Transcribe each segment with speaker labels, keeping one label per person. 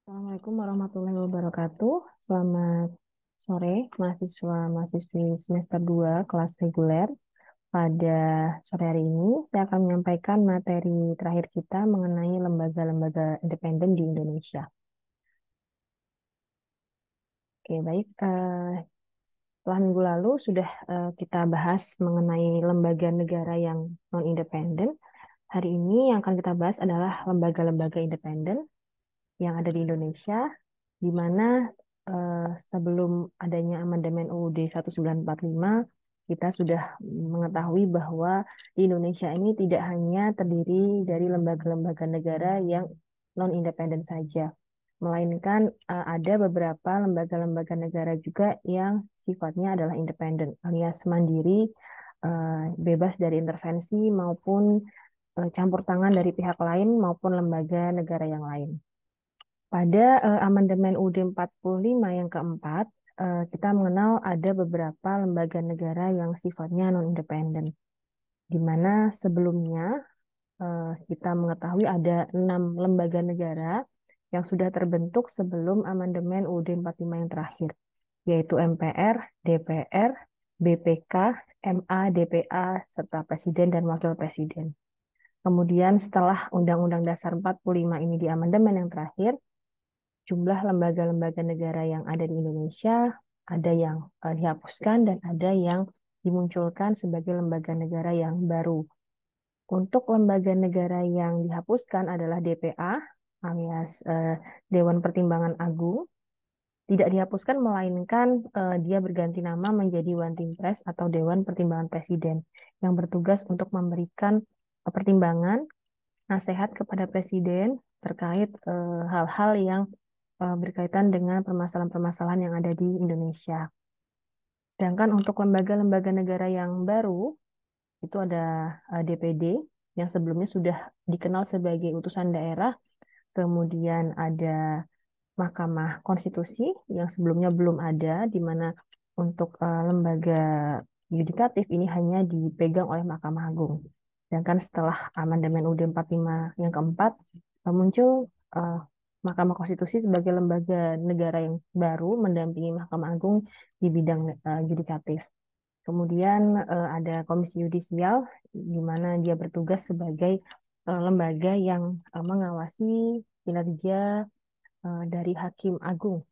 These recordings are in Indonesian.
Speaker 1: Assalamualaikum warahmatullahi wabarakatuh. Selamat sore, mahasiswa-mahasiswi semester 2 kelas reguler. Pada sore hari ini, saya akan menyampaikan materi terakhir kita mengenai lembaga-lembaga independen di Indonesia. Oke, baik. Setelah minggu lalu sudah kita bahas mengenai lembaga negara yang non-independen. Hari ini yang akan kita bahas adalah lembaga-lembaga independen yang ada di Indonesia, di mana sebelum adanya amandemen UUD 1945, kita sudah mengetahui bahwa di Indonesia ini tidak hanya terdiri dari lembaga-lembaga negara yang non-independen saja, melainkan ada beberapa lembaga-lembaga negara juga yang sifatnya adalah independen, alias mandiri, bebas dari intervensi maupun campur tangan dari pihak lain maupun lembaga negara yang lain. Pada amandemen UUD 45 yang keempat, kita mengenal ada beberapa lembaga negara yang sifatnya non-independen, di mana sebelumnya kita mengetahui ada 6 lembaga negara yang sudah terbentuk sebelum amandemen UUD 45 yang terakhir, yaitu MPR, DPR, BPK, MA, DPA, serta Presiden dan Wakil Presiden. Kemudian setelah Undang-Undang Dasar 45 ini di amandemen yang terakhir, jumlah lembaga-lembaga negara yang ada di Indonesia ada yang dihapuskan dan ada yang dimunculkan sebagai lembaga negara yang baru. Untuk lembaga negara yang dihapuskan adalah DPA alias Dewan Pertimbangan Agung. Tidak dihapuskan melainkan dia berganti nama menjadi One Team Press atau Dewan Pertimbangan Presiden yang bertugas untuk memberikan pertimbangan nasihat kepada Presiden terkait hal-hal yang berkaitan dengan permasalahan-permasalahan yang ada di Indonesia. Sedangkan untuk lembaga-lembaga negara yang baru, itu ada DPD, yang sebelumnya sudah dikenal sebagai utusan daerah, kemudian ada Mahkamah Konstitusi, yang sebelumnya belum ada, di mana untuk lembaga yudikatif ini hanya dipegang oleh Mahkamah Agung. Sedangkan setelah amandemen UUD 45 yang keempat, muncul uh, Mahkamah Konstitusi sebagai lembaga negara yang baru mendampingi Mahkamah Agung di bidang yudikatif. Kemudian ada Komisi Yudisial, di mana dia bertugas sebagai lembaga yang mengawasi kinerja dari Hakim Agung,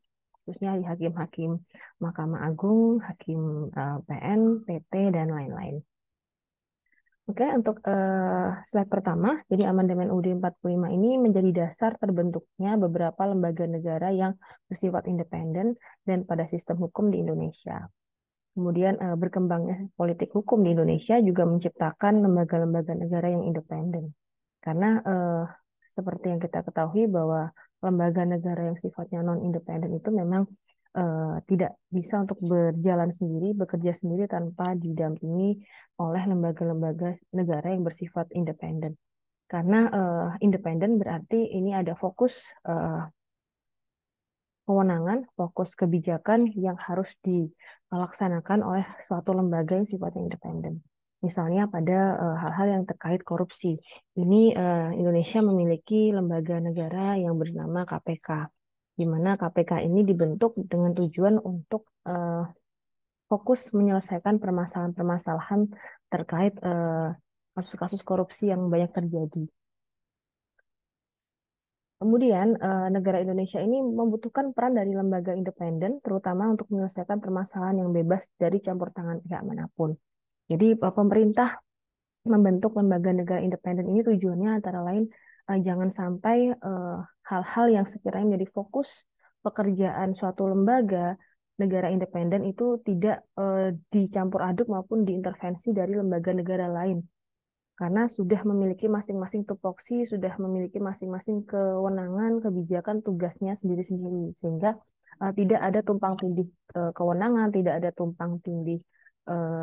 Speaker 1: khususnya di hakim-hakim Mahkamah Agung, Hakim PN, PT, dan lain-lain. Oke, untuk slide pertama, jadi amandemen UUD 45 ini menjadi dasar terbentuknya beberapa lembaga negara yang bersifat independen dan pada sistem hukum di Indonesia. Kemudian berkembangnya politik hukum di Indonesia juga menciptakan lembaga-lembaga negara yang independen. Karena seperti yang kita ketahui bahwa lembaga negara yang sifatnya non-independen itu memang tidak bisa untuk berjalan sendiri, bekerja sendiri tanpa didampingi oleh lembaga-lembaga negara yang bersifat independen. Karena independen berarti ini ada fokus kewenangan, fokus kebijakan yang harus dilaksanakan oleh suatu lembaga yang sifatnya independen. Misalnya pada hal-hal yang terkait korupsi. Ini Indonesia memiliki lembaga negara yang bernama KPK, di mana KPK ini dibentuk dengan tujuan untuk fokus menyelesaikan permasalahan-permasalahan terkait kasus-kasus korupsi yang banyak terjadi. Kemudian, negara Indonesia ini membutuhkan peran dari lembaga independen, terutama untuk menyelesaikan permasalahan yang bebas dari campur tangan pihak manapun. Jadi, pemerintah membentuk lembaga negara independen ini tujuannya antara lain jangan sampai hal-hal yang sekiranya menjadi fokus pekerjaan suatu lembaga negara independen itu tidak dicampur aduk maupun diintervensi dari lembaga negara lain karena sudah memiliki masing-masing tupoksi, sudah memiliki masing-masing kewenangan, kebijakan, tugasnya sendiri-sendiri, sehingga tidak ada tumpang tindih kewenangan, tidak ada tumpang tindih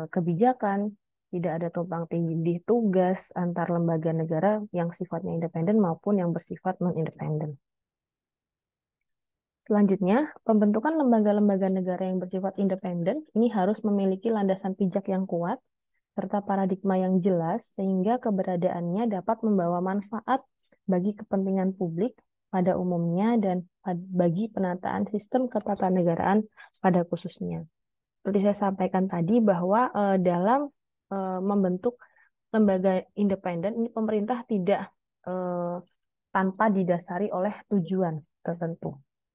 Speaker 1: kebijakan, tidak ada tumpang tindih tugas antar lembaga negara yang sifatnya independen maupun yang bersifat non-independen. Selanjutnya, pembentukan lembaga-lembaga negara yang bersifat independen ini harus memiliki landasan pijak yang kuat serta paradigma yang jelas sehingga keberadaannya dapat membawa manfaat bagi kepentingan publik pada umumnya dan bagi penataan sistem ketatanegaraan pada khususnya. Seperti saya sampaikan tadi bahwa dalam membentuk lembaga independen ini pemerintah tidak eh, tanpa didasari oleh tujuan tertentu.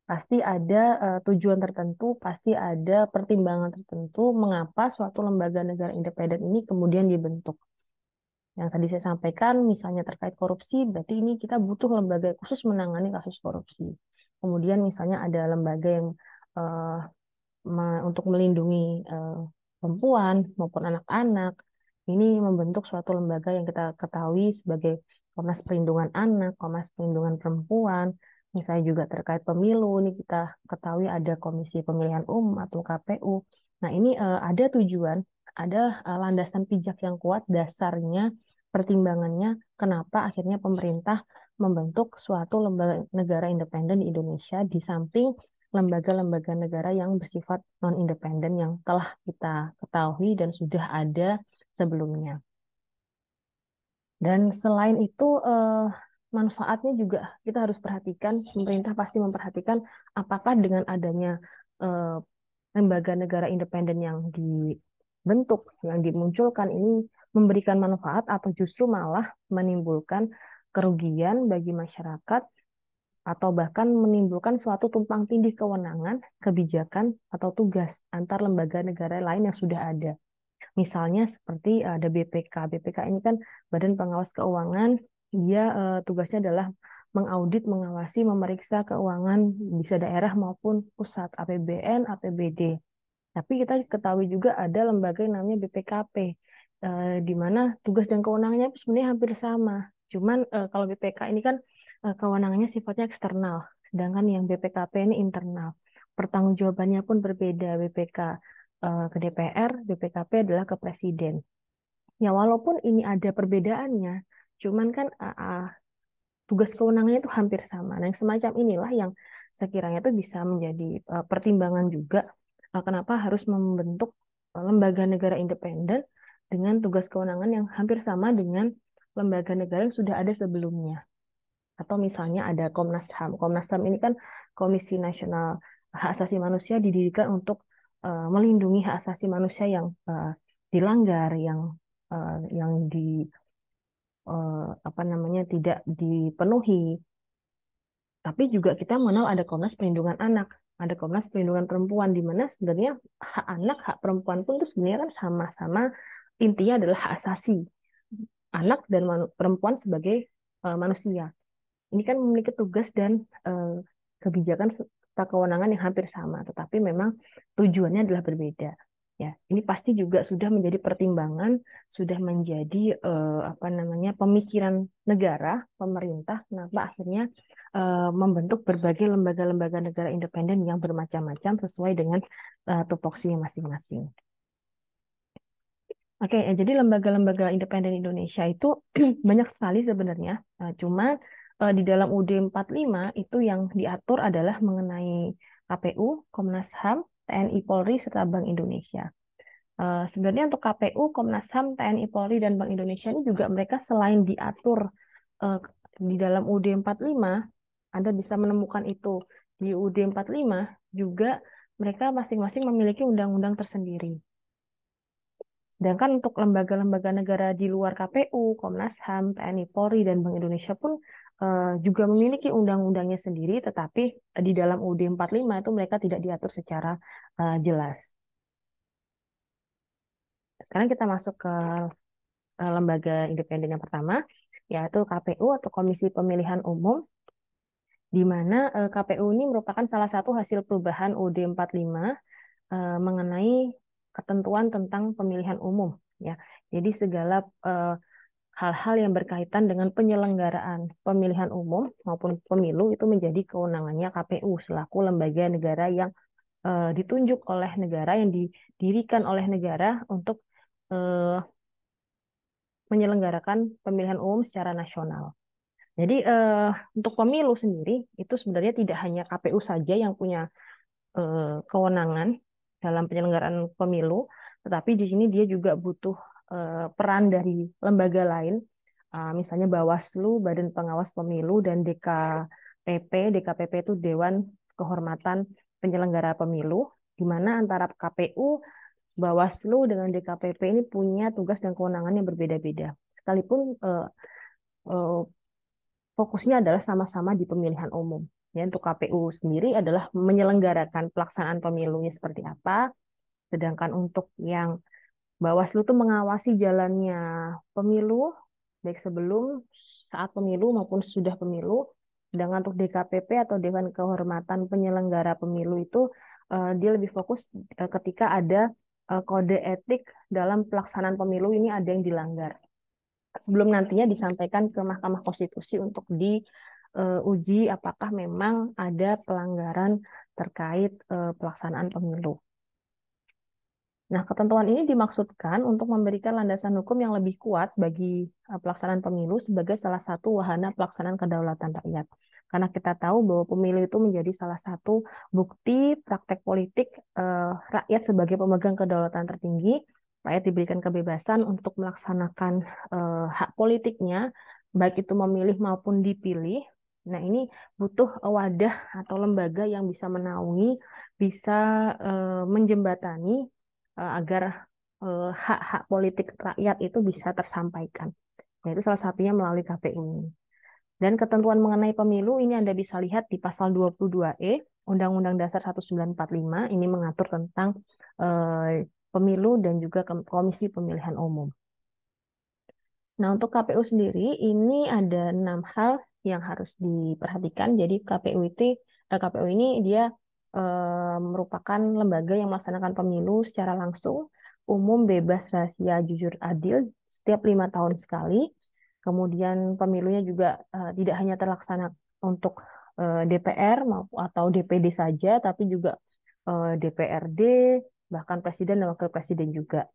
Speaker 1: Pasti ada tujuan tertentu, pasti ada pertimbangan tertentu mengapa suatu lembaga negara independen ini kemudian dibentuk. Yang tadi saya sampaikan, misalnya terkait korupsi, berarti ini kita butuh lembaga khusus menangani kasus korupsi. Kemudian misalnya ada lembaga yang eh, untuk melindungi eh, perempuan maupun anak-anak. Ini membentuk suatu lembaga yang kita ketahui sebagai Komnas Perlindungan Anak, Komnas Perlindungan Perempuan. Misalnya juga terkait pemilu, ini kita ketahui ada Komisi Pemilihan Umum atau KPU. Nah, ini ada tujuan, ada landasan pijak yang kuat, dasarnya, pertimbangannya, kenapa akhirnya pemerintah membentuk suatu lembaga negara independen di Indonesia di samping lembaga-lembaga negara yang bersifat non-independen yang telah kita ketahui dan sudah ada sebelumnya. Dan selain itu, manfaatnya juga kita harus perhatikan, pemerintah pasti memperhatikan apakah dengan adanya eh, lembaga negara independen yang dibentuk, yang dimunculkan ini memberikan manfaat atau justru malah menimbulkan kerugian bagi masyarakat atau bahkan menimbulkan suatu tumpang tindih kewenangan, kebijakan, atau tugas antar lembaga negara lain yang sudah ada. Misalnya seperti ada BPK. BPK ini kan Badan Pengawas Keuangan, dia tugasnya adalah mengaudit, mengawasi, memeriksa keuangan bisa daerah maupun pusat, APBN, APBD. Tapi kita ketahui juga ada lembaga yang namanya BPKP, di mana tugas dan kewenangannya sebenarnya hampir sama. Cuman kalau BPK ini kan kewenangannya sifatnya eksternal, sedangkan yang BPKP ini internal. Pertanggungjawabannya pun berbeda. BPK ke DPR, BPKP adalah ke Presiden. Ya walaupun ini ada perbedaannya, cuman kan tugas kewenangannya itu hampir sama. Nah, yang semacam inilah yang sekiranya itu bisa menjadi pertimbangan juga kenapa harus membentuk lembaga negara independen dengan tugas kewenangan yang hampir sama dengan lembaga negara yang sudah ada sebelumnya. Atau misalnya ada Komnas HAM. Komnas HAM ini kan Komisi Nasional Hak Asasi Manusia didirikan untuk melindungi hak asasi manusia yang dilanggar, yang di apa namanya tidak dipenuhi. Tapi juga kita mengenal ada Komnas Perlindungan Anak, ada Komnas Perlindungan Perempuan, di mana sebenarnya hak anak, hak perempuan pun itu sebenarnya kan sama-sama intinya adalah hak asasi anak dan perempuan sebagai manusia. Ini kan memiliki tugas dan kebijakan serta kewenangan yang hampir sama, tetapi memang tujuannya adalah berbeda. Ya, ini pasti juga sudah menjadi pertimbangan, sudah menjadi apa namanya pemikiran negara, pemerintah, kenapa akhirnya membentuk berbagai lembaga-lembaga negara independen yang bermacam-macam sesuai dengan tupoksinya masing-masing. Oke, jadi lembaga-lembaga independen Indonesia itu banyak sekali sebenarnya. Cuma di dalam UUD 45 itu yang diatur adalah mengenai KPU, Komnas HAM, TNI Polri, serta Bank Indonesia. Sebenarnya untuk KPU, Komnas HAM, TNI Polri, dan Bank Indonesia ini juga mereka selain diatur eh, di dalam UUD 45, Anda bisa menemukan itu di UUD 45, juga mereka masing-masing memiliki undang-undang tersendiri. Sedangkan untuk lembaga-lembaga negara di luar KPU, Komnas HAM, TNI Polri, dan Bank Indonesia pun juga memiliki undang-undangnya sendiri, tetapi di dalam UUD 45 itu mereka tidak diatur secara jelas. Sekarang kita masuk ke lembaga independen yang pertama, yaitu KPU atau Komisi Pemilihan Umum, di mana KPU ini merupakan salah satu hasil perubahan UUD 45 mengenai ketentuan tentang pemilihan umum. Ya, jadi segala hal-hal yang berkaitan dengan penyelenggaraan pemilihan umum maupun pemilu itu menjadi kewenangannya KPU selaku lembaga negara yang ditunjuk oleh negara, yang didirikan oleh negara untuk menyelenggarakan pemilihan umum secara nasional. Jadi untuk pemilu sendiri itu sebenarnya tidak hanya KPU saja yang punya kewenangan dalam penyelenggaraan pemilu, tetapi di sini dia juga butuh peran dari lembaga lain, misalnya Bawaslu, Badan Pengawas Pemilu, dan DKPP DKPP. DKPP itu Dewan Kehormatan Penyelenggara Pemilu, di mana antara KPU, Bawaslu dengan DKPP ini punya tugas dan kewenangan yang berbeda-beda. Sekalipun eh, fokusnya adalah sama-sama di pemilihan umum. Ya, untuk KPU sendiri adalah menyelenggarakan pelaksanaan pemilunya seperti apa, sedangkan untuk yang Bawaslu itu mengawasi jalannya pemilu, baik sebelum, saat pemilu maupun sudah pemilu. Sedangkan untuk DKPP atau Dewan Kehormatan Penyelenggara Pemilu itu dia lebih fokus ketika ada kode etik dalam pelaksanaan pemilu ini ada yang dilanggar. Sebelum nantinya disampaikan ke Mahkamah Konstitusi untuk diuji apakah memang ada pelanggaran terkait pelaksanaan pemilu. Nah, ketentuan ini dimaksudkan untuk memberikan landasan hukum yang lebih kuat bagi pelaksanaan pemilu sebagai salah satu wahana pelaksanaan kedaulatan rakyat. Karena kita tahu bahwa pemilu itu menjadi salah satu bukti praktek politik rakyat sebagai pemegang kedaulatan tertinggi. Rakyat diberikan kebebasan untuk melaksanakan hak politiknya, baik itu memilih maupun dipilih. Nah, ini butuh wadah atau lembaga yang bisa menaungi, bisa menjembatani agar hak-hak politik rakyat itu bisa tersampaikan. Yaitu salah satunya melalui KPU ini. Dan ketentuan mengenai pemilu ini Anda bisa lihat di pasal 22E Undang-Undang Dasar 1945 ini mengatur tentang pemilu dan juga Komisi Pemilihan Umum. Nah, untuk KPU sendiri ini ada 6 hal yang harus diperhatikan. Jadi KPU ini dia merupakan lembaga yang melaksanakan pemilu secara langsung, umum, bebas, rahasia, jujur, adil setiap 5 tahun sekali. Kemudian pemilunya juga tidak hanya terlaksana untuk DPR atau DPD saja, tapi juga DPRD, bahkan presiden dan wakil presiden juga.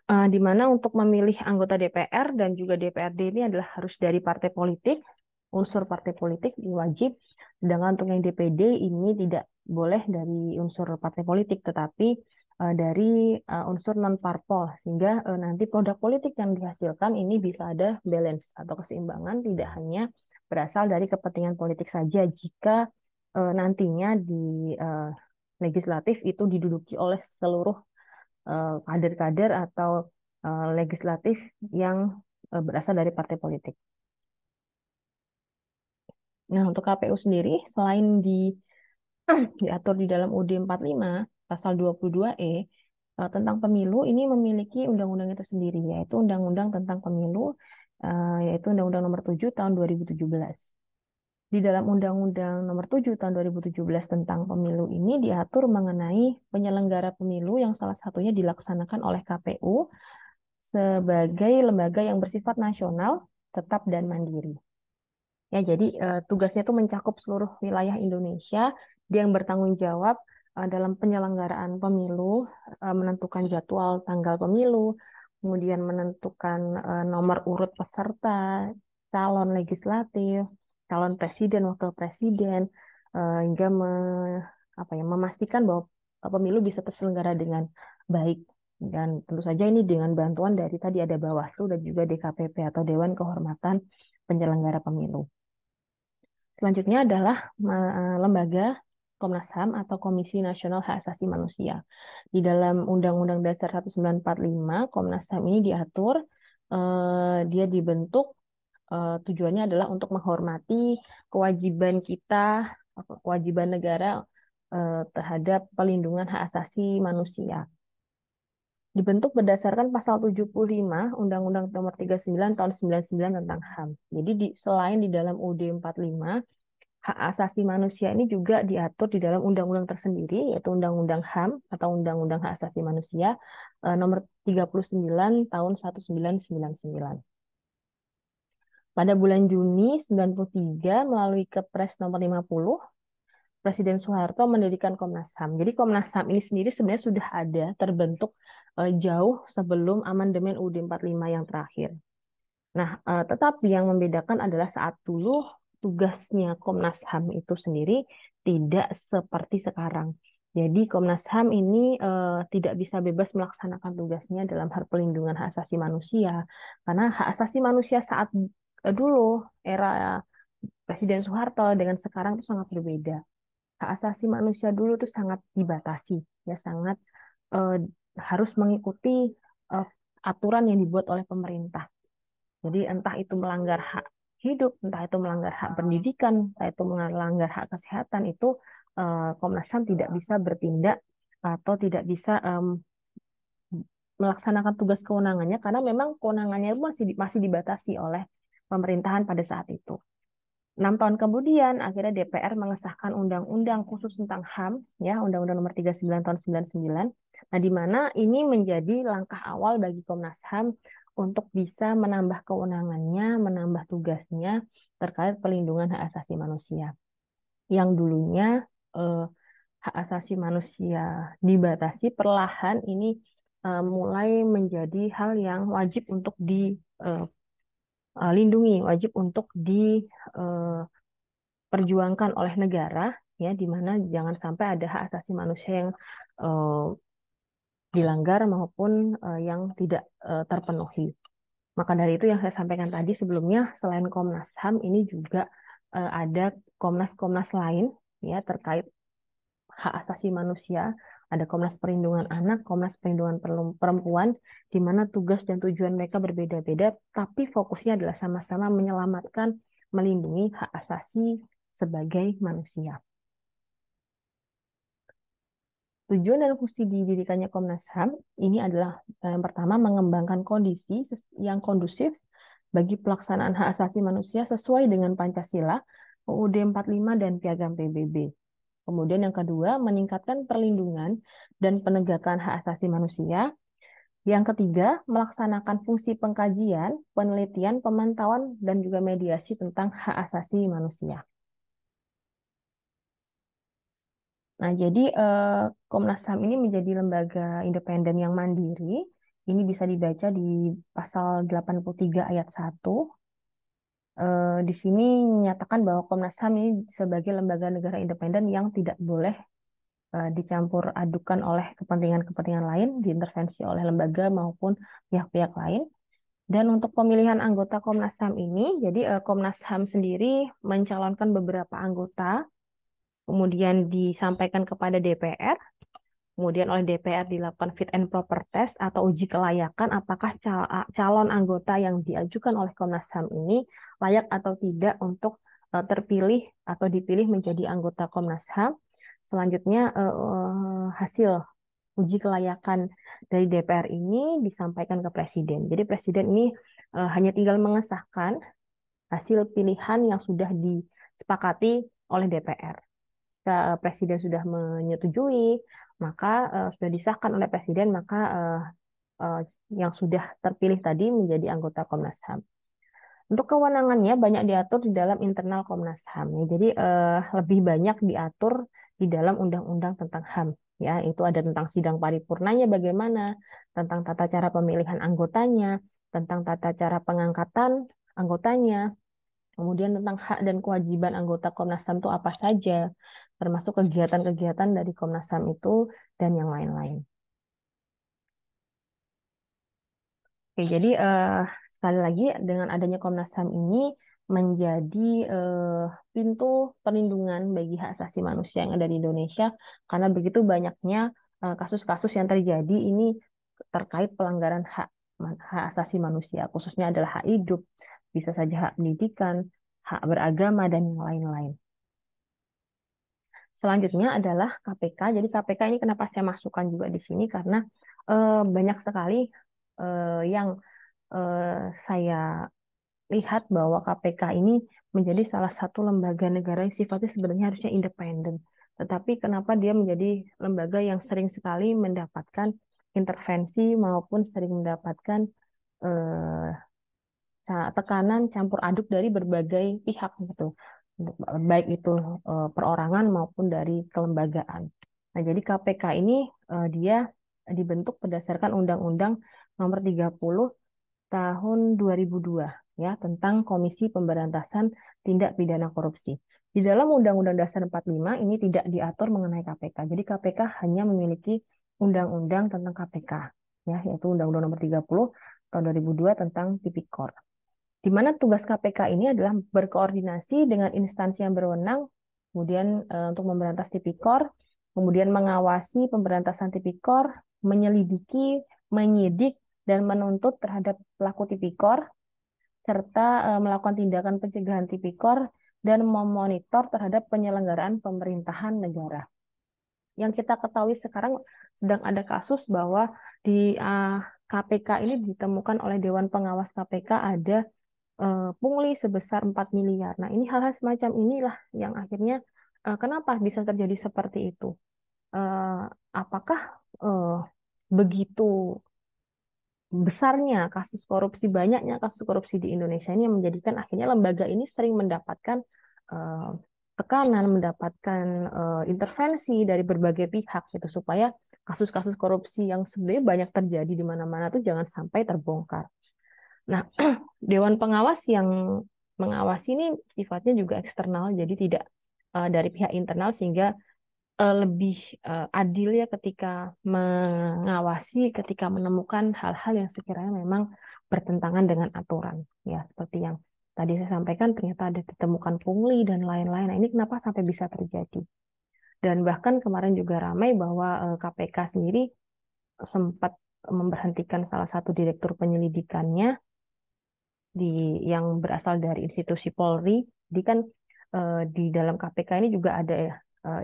Speaker 1: Di mana untuk memilih anggota DPR dan juga DPRD ini adalah harus dari partai politik, unsur partai politik wajib. Sedangkan untuk yang DPD ini tidak boleh dari unsur partai politik, tetapi dari unsur non-parpol, sehingga nanti produk politik yang dihasilkan ini bisa ada balance atau keseimbangan, tidak hanya berasal dari kepentingan politik saja jika nantinya di legislatif itu diduduki oleh seluruh kader-kader atau legislatif yang berasal dari partai politik. Nah, untuk KPU sendiri, selain diatur di dalam UUD 45, pasal 22E, tentang pemilu, ini memiliki undang-undang tersendiri, yaitu Undang-Undang tentang Pemilu, yaitu Undang-Undang Nomor 7 Tahun 2017. Di dalam Undang-Undang Nomor 7 Tahun 2017 tentang pemilu ini diatur mengenai penyelenggara pemilu yang salah satunya dilaksanakan oleh KPU sebagai lembaga yang bersifat nasional, tetap, dan mandiri. Ya, jadi tugasnya itu mencakup seluruh wilayah Indonesia. Dia yang bertanggung jawab dalam penyelenggaraan pemilu, menentukan jadwal tanggal pemilu, kemudian menentukan nomor urut peserta, calon legislatif, calon presiden, wakil presiden, hingga memastikan bahwa pemilu bisa terselenggara dengan baik. Dan tentu saja ini dengan bantuan dari tadi ada Bawaslu dan juga DKPP atau Dewan Kehormatan Penyelenggara Pemilu. Selanjutnya adalah lembaga Komnas HAM atau Komisi Nasional Hak Asasi Manusia. Di dalam Undang-Undang Dasar 1945, Komnas HAM ini diatur, dia dibentuk, tujuannya adalah untuk menghormati kewajiban kita, kewajiban negara terhadap pelindungan hak asasi manusia. Dibentuk berdasarkan pasal 75 Undang-Undang Nomor 39 Tahun 99 tentang HAM. Jadi selain di dalam UUD 45, hak asasi manusia ini juga diatur di dalam undang-undang tersendiri, yaitu Undang-Undang HAM atau Undang-Undang Hak Asasi Manusia Nomor 39 Tahun 1999. Pada bulan Juni 1993 melalui Kepres Nomor 50, Presiden Soeharto mendirikan Komnas HAM. Jadi Komnas HAM ini sendiri sebenarnya sudah ada terbentuk jauh sebelum amandemen UUD 45 yang terakhir. Nah, tetapi yang membedakan adalah saat dulu tugasnya Komnas HAM itu sendiri tidak seperti sekarang. Jadi Komnas HAM ini tidak bisa bebas melaksanakan tugasnya dalam hal pelindungan hak asasi manusia. Karena hak asasi manusia saat dulu, era Presiden Soeharto dengan sekarang itu sangat berbeda. Hak asasi manusia dulu itu sangat dibatasi, ya sangat eh, harus mengikuti eh, aturan yang dibuat oleh pemerintah. Jadi entah itu melanggar hak hidup, entah itu melanggar hak pendidikan, entah itu melanggar hak kesehatan, itu Komnas HAM tidak bisa bertindak atau tidak bisa melaksanakan tugas kewenangannya karena memang kewenangannya masih dibatasi oleh pemerintahan pada saat itu. 6 tahun kemudian, akhirnya DPR mengesahkan undang-undang khusus tentang HAM, ya, Undang-Undang Nomor 39 Tahun 99. Nah, di mana ini menjadi langkah awal bagi Komnas HAM untuk bisa menambah kewenangannya, menambah tugasnya terkait pelindungan hak asasi manusia. Yang dulunya eh, hak asasi manusia dibatasi, perlahan ini mulai menjadi hal yang wajib untuk dilindungi, wajib untuk diperjuangkan oleh negara, ya, di mana jangan sampai ada hak asasi manusia yang eh, dilanggar maupun yang tidak terpenuhi. Maka dari itu yang saya sampaikan tadi sebelumnya, selain Komnas HAM, ini juga ada Komnas-Komnas lain, ya, terkait hak asasi manusia. Ada Komnas Perlindungan Anak, Komnas Perlindungan Perempuan, di mana tugas dan tujuan mereka berbeda-beda, tapi fokusnya adalah sama-sama menyelamatkan, melindungi hak asasi sebagai manusia. Tujuan dan fungsi didirikannya Komnas HAM ini adalah yang pertama mengembangkan kondisi yang kondusif bagi pelaksanaan hak asasi manusia sesuai dengan Pancasila, UUD 45 dan Piagam PBB. Kemudian yang kedua, meningkatkan perlindungan dan penegakan hak asasi manusia. Yang ketiga, melaksanakan fungsi pengkajian, penelitian, pemantauan, dan juga mediasi tentang hak asasi manusia. Nah, jadi Komnas HAM ini menjadi lembaga independen yang mandiri. Ini bisa dibaca di pasal 83 ayat 1. Di sini menyatakan bahwa Komnas HAM ini sebagai lembaga negara independen yang tidak boleh dicampur adukan oleh kepentingan-kepentingan lain, diintervensi oleh lembaga maupun pihak-pihak lain. Dan untuk pemilihan anggota Komnas HAM ini, jadi Komnas HAM sendiri mencalonkan beberapa anggota, kemudian disampaikan kepada DPR, kemudian oleh DPR dilakukan fit and proper test atau uji kelayakan apakah calon anggota yang diajukan oleh Komnas HAM ini layak atau tidak untuk terpilih atau dipilih menjadi anggota Komnas HAM. Selanjutnya hasil uji kelayakan dari DPR ini disampaikan ke Presiden. Jadi Presiden ini hanya tinggal mengesahkan hasil pilihan yang sudah disepakati oleh DPR. Presiden sudah menyetujui, maka sudah disahkan oleh Presiden, maka uh, yang sudah terpilih tadi menjadi anggota Komnas HAM. Untuk kewenangannya banyak diatur di dalam internal Komnas HAM. Ya. Jadi lebih banyak diatur di dalam undang-undang tentang HAM. Ya, itu ada tentang sidang paripurnanya bagaimana, tentang tata cara pemilihan anggotanya, tentang tata cara pengangkatan anggotanya, kemudian tentang hak dan kewajiban anggota Komnas HAM itu apa saja, termasuk kegiatan-kegiatan dari Komnas HAM itu dan yang lain-lain. Oke, jadi sekali lagi dengan adanya Komnas HAM ini menjadi pintu perlindungan bagi hak asasi manusia yang ada di Indonesia karena begitu banyaknya kasus-kasus yang terjadi ini terkait pelanggaran hak asasi manusia, khususnya adalah hak hidup, bisa saja hak pendidikan, hak beragama dan yang lain-lain. Selanjutnya adalah KPK. Jadi KPK ini kenapa saya masukkan juga di sini karena banyak sekali yang saya lihat bahwa KPK ini menjadi salah satu lembaga negara yang sifatnya sebenarnya harusnya independen. Tetapi kenapa dia menjadi lembaga yang sering sekali mendapatkan intervensi maupun sering mendapatkan eh, tekanan campur aduk dari berbagai pihak gitu. Baik itu perorangan maupun dari kelembagaan. Nah, jadi KPK ini dia dibentuk berdasarkan Undang-Undang Nomor 30 tahun 2002 ya tentang Komisi Pemberantasan Tindak Pidana Korupsi. Di dalam Undang-Undang Dasar 45 ini tidak diatur mengenai KPK. Jadi KPK hanya memiliki undang-undang tentang KPK ya yaitu Undang-Undang Nomor 30 tahun 2002 tentang Tipikor. di mana tugas KPK ini adalah berkoordinasi dengan instansi yang berwenang, kemudian untuk memberantas tipikor, kemudian mengawasi pemberantasan tipikor, menyelidiki, menyidik, dan menuntut terhadap pelaku tipikor, serta melakukan tindakan pencegahan tipikor, dan memonitor terhadap penyelenggaraan pemerintahan negara. Yang kita ketahui sekarang sedang ada kasus bahwa di KPK ini ditemukan oleh Dewan Pengawas KPK ada pungli sebesar 4 miliar. Nah, ini hal-hal semacam inilah yang akhirnya kenapa bisa terjadi seperti itu? Eh, apakah eh, begitu besarnya kasus korupsi, banyaknya kasus korupsi di Indonesia ini yang menjadikan akhirnya lembaga ini sering mendapatkan eh, tekanan, mendapatkan intervensi dari berbagai pihak gitu supaya kasus-kasus korupsi yang sebenarnya banyak terjadi di mana-mana tuh jangan sampai terbongkar. Nah, Dewan Pengawas yang mengawasi ini sifatnya juga eksternal, jadi tidak dari pihak internal sehingga lebih adil ya ketika mengawasi, ketika menemukan hal-hal yang sekiranya memang bertentangan dengan aturan. Ya, seperti yang tadi saya sampaikan, ternyata ada ditemukan pungli dan lain-lain. Nah, ini kenapa sampai bisa terjadi? Dan bahkan kemarin juga ramai bahwa KPK sendiri sempat memberhentikan salah satu direktur penyelidikannya di yang berasal dari institusi Polri. Jadi kan di dalam KPK ini juga ada ya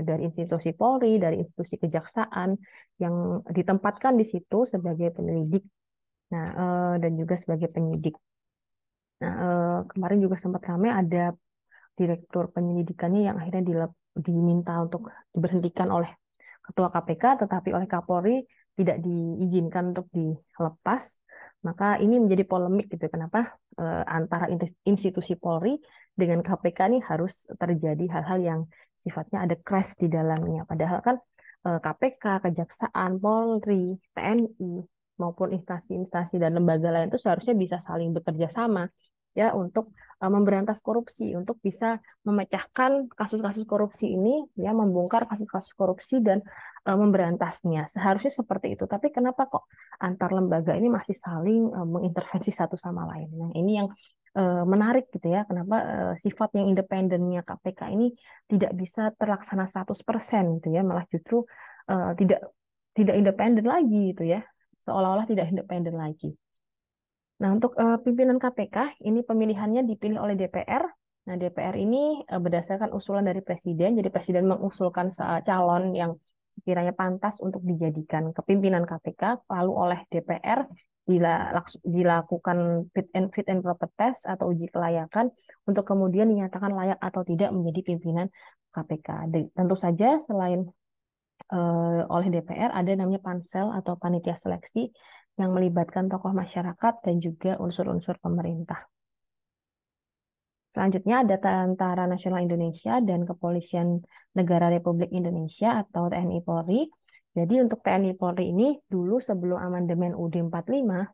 Speaker 1: dari institusi Polri, dari institusi kejaksaan yang ditempatkan di situ sebagai penyelidik. Nah, dan juga sebagai penyidik. Nah, kemarin juga sempat ramai ada direktur penyelidikannya yang akhirnya diminta untuk diberhentikan oleh Ketua KPK, tetapi oleh Kapolri tidak diizinkan untuk dilepas. Maka ini menjadi polemik gitu. Kenapa antara institusi Polri dengan KPK ini harus terjadi hal-hal yang sifatnya ada crash di dalamnya. Padahal kan KPK, Kejaksaan, Polri, TNI, maupun instansi-instansi dan lembaga lain itu seharusnya bisa saling bekerja sama ya untuk memberantas korupsi, untuk bisa memecahkan kasus-kasus korupsi ini, ya membongkar kasus-kasus korupsi dan memberantasnya. Seharusnya seperti itu. Tapi kenapa kok antar lembaga ini masih saling mengintervensi satu sama lain? Nah, ini yang menarik gitu ya. Kenapa sifat yang independennya KPK ini tidak bisa terlaksana 100% gitu ya, malah justru tidak tidak independen lagi gitu ya. Seolah-olah tidak independen lagi. Nah, untuk pimpinan KPK ini pemilihannya dipilih oleh DPR. Nah, DPR ini berdasarkan usulan dari Presiden. Jadi Presiden mengusulkan calon yang sekiranya pantas untuk dijadikan kepimpinan KPK, lalu oleh DPR dilakukan fit and proper test atau uji kelayakan untuk kemudian dinyatakan layak atau tidak menjadi pimpinan KPK. Tentu saja selain oleh DPR ada namanya pansel atau panitia seleksi yang melibatkan tokoh masyarakat dan juga unsur-unsur pemerintah. Selanjutnya ada Tentara Nasional Indonesia dan Kepolisian Negara Republik Indonesia atau TNI Polri. Jadi untuk TNI Polri ini dulu sebelum amandemen UUD 45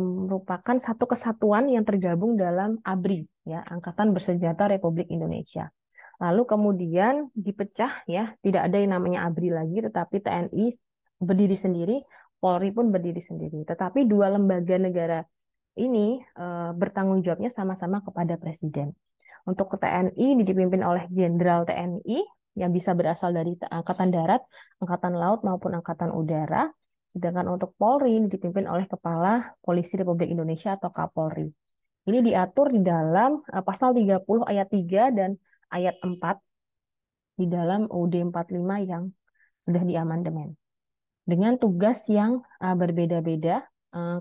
Speaker 1: merupakan satu kesatuan yang tergabung dalam ABRI, ya, Angkatan Bersenjata Republik Indonesia. Lalu kemudian dipecah, ya, tidak ada yang namanya ABRI lagi, tetapi TNI berdiri sendiri, Polri pun berdiri sendiri. Tetapi dua lembaga negara ini bertanggung jawabnya sama-sama kepada Presiden. Untuk TNI dipimpin oleh Jenderal TNI yang bisa berasal dari Angkatan Darat, Angkatan Laut maupun Angkatan Udara. Sedangkan untuk Polri dipimpin oleh Kepala Polisi Republik Indonesia atau Kapolri. Ini diatur di dalam pasal 30 ayat 3 dan ayat 4 di dalam UUD 45 yang sudah diamandemen. Dengan tugas yang berbeda-beda.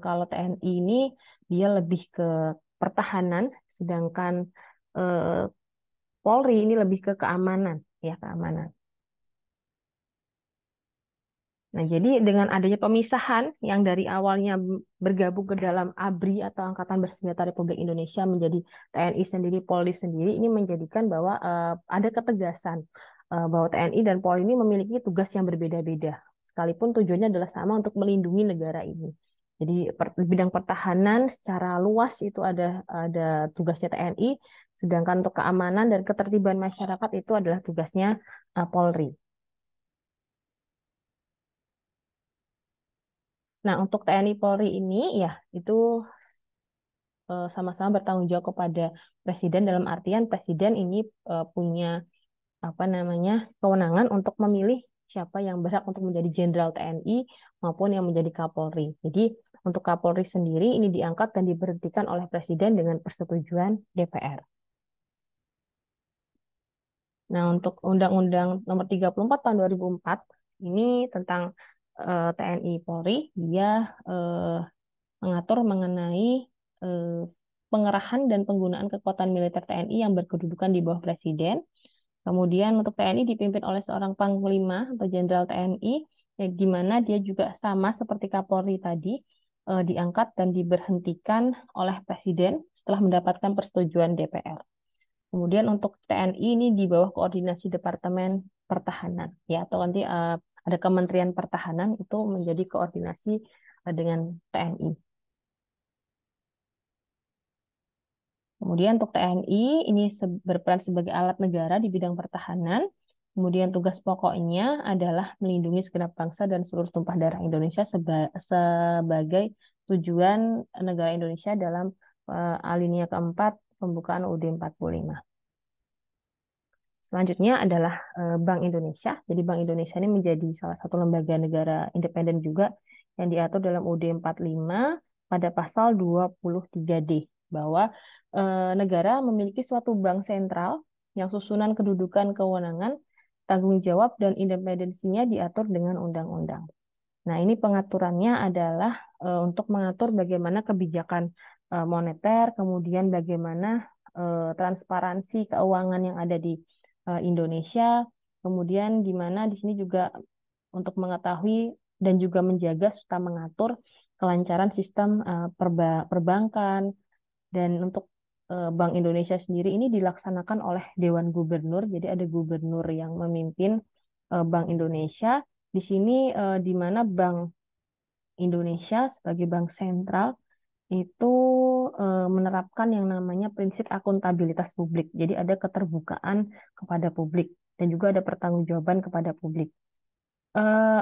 Speaker 1: Kalau TNI ini dia lebih ke pertahanan, sedangkan eh, Polri ini lebih ke keamanan, ya keamanan. Nah, jadi dengan adanya pemisahan yang dari awalnya bergabung ke dalam ABRI atau Angkatan Bersenjata Republik Indonesia menjadi TNI sendiri, Polri sendiri, ini menjadikan bahwa ada ketegasan bahwa TNI dan Polri ini memiliki tugas yang berbeda-beda, sekalipun tujuannya adalah sama untuk melindungi negara ini. Jadi bidang pertahanan secara luas itu ada tugasnya TNI, sedangkan untuk keamanan dan ketertiban masyarakat itu adalah tugasnya Polri. Nah, untuk TNI Polri ini ya itu sama-sama bertanggung jawab kepada presiden, dalam artian presiden ini punya apa namanya kewenangan untuk memilih siapa yang berhak untuk menjadi Jenderal TNI maupun yang menjadi Kapolri. Jadi untuk Kapolri sendiri ini diangkat dan diberhentikan oleh presiden dengan persetujuan DPR. Nah, untuk Undang-Undang Nomor 34 Tahun 2004 ini tentang TNI Polri, dia eh, mengatur mengenai eh, pengerahan dan penggunaan kekuatan militer TNI yang berkedudukan di bawah presiden. Kemudian untuk TNI dipimpin oleh seorang panglima atau jenderal TNI, di mana dia juga sama seperti Kapolri tadi, diangkat dan diberhentikan oleh presiden setelah mendapatkan persetujuan DPR. Kemudian untuk TNI ini di bawah koordinasi Departemen Pertahanan, ya, atau nanti ada Kementerian Pertahanan itu menjadi koordinasi dengan TNI. Kemudian untuk TNI ini berperan sebagai alat negara di bidang pertahanan. Kemudian tugas pokoknya adalah melindungi segenap bangsa dan seluruh tumpah darah Indonesia sebagai tujuan negara Indonesia dalam alinea keempat pembukaan UUD 45. Selanjutnya adalah Bank Indonesia. Jadi Bank Indonesia ini menjadi salah satu lembaga negara independen juga yang diatur dalam UUD 45 pada pasal 23D bahwa negara memiliki suatu bank sentral yang susunan kedudukan kewenangan, tanggung jawab dan independensinya diatur dengan undang-undang. Nah, ini pengaturannya adalah untuk mengatur bagaimana kebijakan moneter, kemudian bagaimana transparansi keuangan yang ada di Indonesia, kemudian di mana di sini juga untuk mengetahui dan juga menjaga serta mengatur kelancaran sistem perbankan, dan untuk Bank Indonesia sendiri ini dilaksanakan oleh Dewan Gubernur. Jadi ada gubernur yang memimpin Bank Indonesia. Di sini di mana Bank Indonesia sebagai bank sentral itu menerapkan yang namanya prinsip akuntabilitas publik. Jadi ada keterbukaan kepada publik dan juga ada pertanggungjawaban kepada publik. Eh,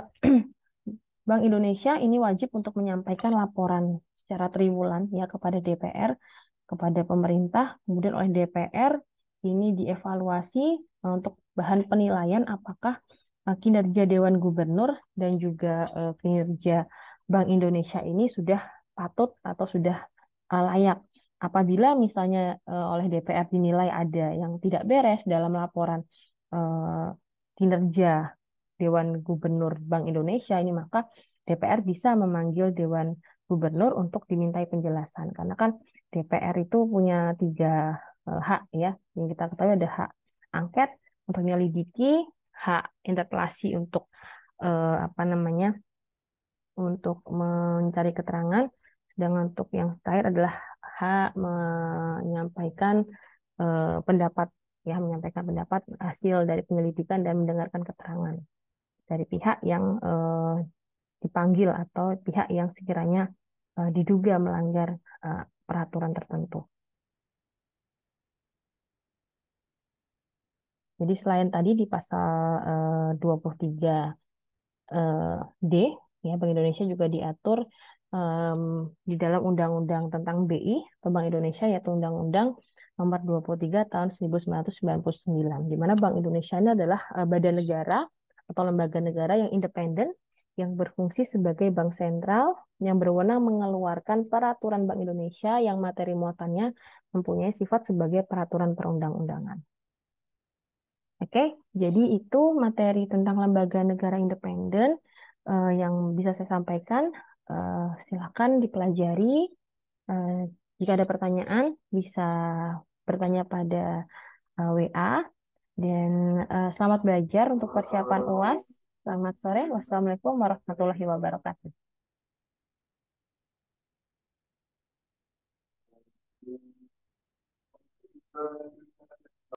Speaker 1: Bank Indonesia ini wajib untuk menyampaikan laporan secara triwulan ya kepada DPR, kepada pemerintah, kemudian oleh DPR ini dievaluasi untuk bahan penilaian apakah kinerja Dewan Gubernur dan juga kinerja Bank Indonesia ini sudah patut atau sudah layak. Apabila misalnya oleh DPR dinilai ada yang tidak beres dalam laporan eh, kinerja Dewan Gubernur Bank Indonesia ini, maka DPR bisa memanggil Dewan Gubernur untuk dimintai penjelasan. Karena kan DPR itu punya tiga hak ya, yang kita ketahui ada hak angket untuk menyelidiki, hak interpelasi untuk apa namanya untuk mencari keterangan, sedangkan untuk yang terakhir adalah hak menyampaikan pendapat ya, menyampaikan pendapat hasil dari penyelidikan dan mendengarkan keterangan dari pihak yang dipanggil atau pihak yang sekiranya diduga melanggar peraturan tertentu. Jadi selain tadi di pasal 23 D, ya, Bank Indonesia juga diatur em, di dalam Undang-Undang tentang BI atau Bank Indonesia, yaitu Undang-Undang Nomor 23 Tahun 1999, di mana Bank Indonesia ini adalah badan negara atau lembaga negara yang independen yang berfungsi sebagai bank sentral yang berwenang mengeluarkan peraturan Bank Indonesia yang materi muatannya mempunyai sifat sebagai peraturan perundang-undangan. Oke, jadi itu materi tentang lembaga negara independen yang bisa saya sampaikan. Silakan dipelajari. Eh, Jika ada pertanyaan, bisa bertanya pada WA. Dan selamat belajar untuk persiapan UAS. Selamat sore. Wassalamualaikum warahmatullahi wabarakatuh.